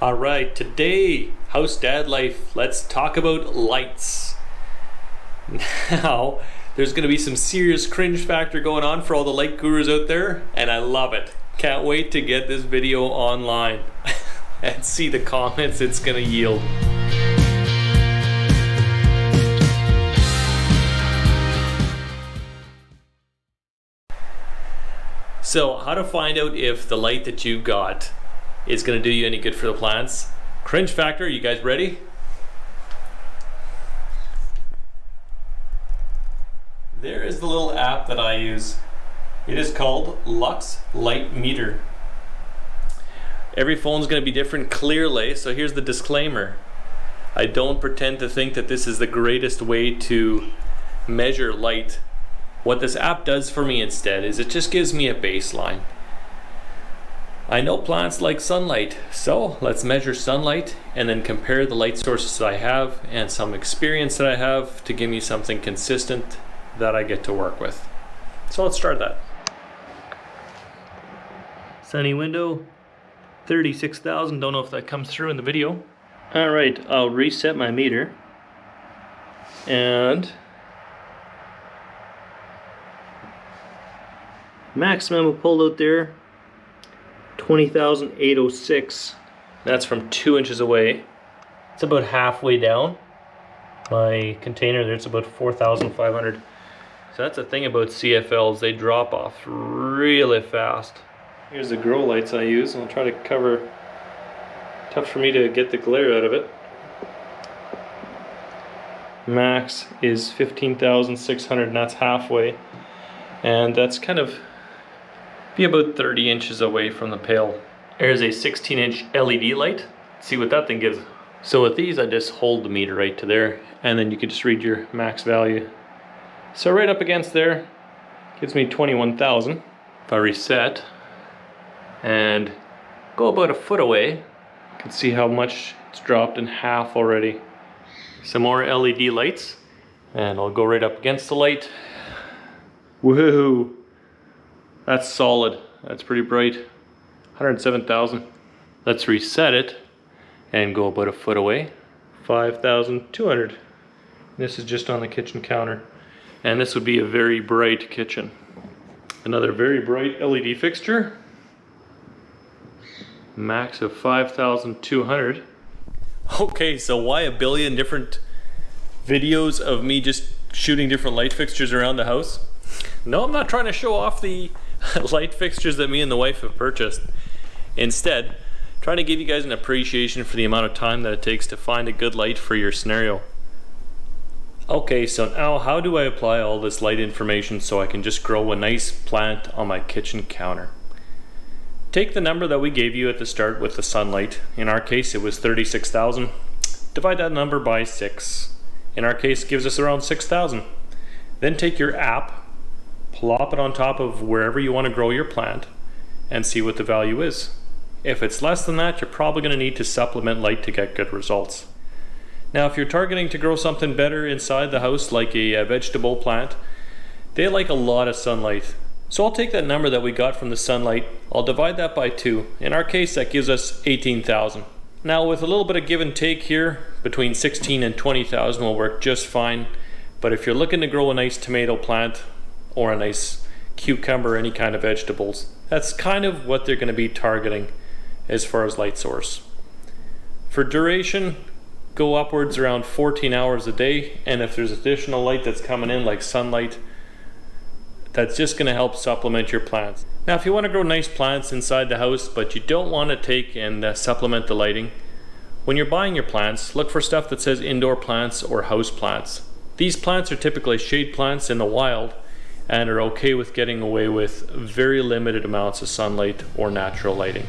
All right, today, House Dad Life, let's talk about lights. Now, there's gonna be some serious cringe factor going on for all the light gurus out there, and I love it. Can't wait to get this video online and see the comments it's gonna yield. So, how to find out if the light that you got is going to do you any good for the plants? Cringe factor, you guys ready? There is the little app that I use. It is called Lux Light Meter. Every phone's going to be different clearly, so here's the disclaimer. I don't pretend to think that this is the greatest way to measure light. What this app does for me instead is it just gives me a baseline. I know plants like sunlight, so let's measure sunlight and then compare the light sources that I have and some experience that I have to give me something consistent that I get to work with. So let's start that. Sunny window, 36,000, don't know if that comes through in the video. All right, I'll reset my meter and maximum I pulled out there, 20,806. That's from 2 inches away. It's about halfway down. My container there's about 4,500. So that's the thing about CFLs, they drop off really fast. Here's the grow lights I use. I'll try to cover. Tough for me to get the glare out of it. Max is 15,600 and that's halfway. And that's kind of be about 30 inches away from the pail. There's a 16-inch LED light. See what that thing gives. So with these, I just hold the meter right to there, and then you can just read your max value. So right up against there, gives me 21,000. If I reset and go about a foot away, you can see how much it's dropped in half already. Some more LED lights, and I'll go right up against the light. Woohoo! That's solid. That's pretty bright. 107,000. Let's reset it and go about a foot away. 5,200. This is just on the kitchen counter. And this would be a very bright kitchen. Another very bright LED fixture. Max of 5,200. Okay, so why a billion different videos of me just shooting different light fixtures around the house? No, I'm not trying to show off the light fixtures that me and the wife have purchased. Instead, trying to give you guys an appreciation for the amount of time that it takes to find a good light for your scenario. Okay, so now how do I apply all this light information so I can just grow a nice plant on my kitchen counter? Take the number that we gave you at the start with the sunlight. In our case, it was 36,000. Divide that number by 6. In our case, it gives us around 6,000. Then take your app, plop it on top of wherever you want to grow your plant and see what the value is. If it's less than that, you're probably going to need to supplement light to get good results. Now, if you're targeting to grow something better inside the house, like a vegetable plant, they like a lot of sunlight. So I'll take that number that we got from the sunlight, I'll divide that by 2. In our case, that gives us 18,000. Now, with a little bit of give and take here, between 16 and 20,000 will work just fine. But if you're looking to grow a nice tomato plant, or a nice cucumber, any kind of vegetables, that's kind of what they're going to be targeting as far as light source. For duration, go upwards around 14 hours a day, and if there's additional light that's coming in like sunlight, that's just going to help supplement your plants. Now, if you want to grow nice plants inside the house but you don't want to take and supplement the lighting, when you're buying your plants, look for stuff that says indoor plants or house plants. These plants are typically shade plants in the wild and are okay with getting away with very limited amounts of sunlight or natural lighting.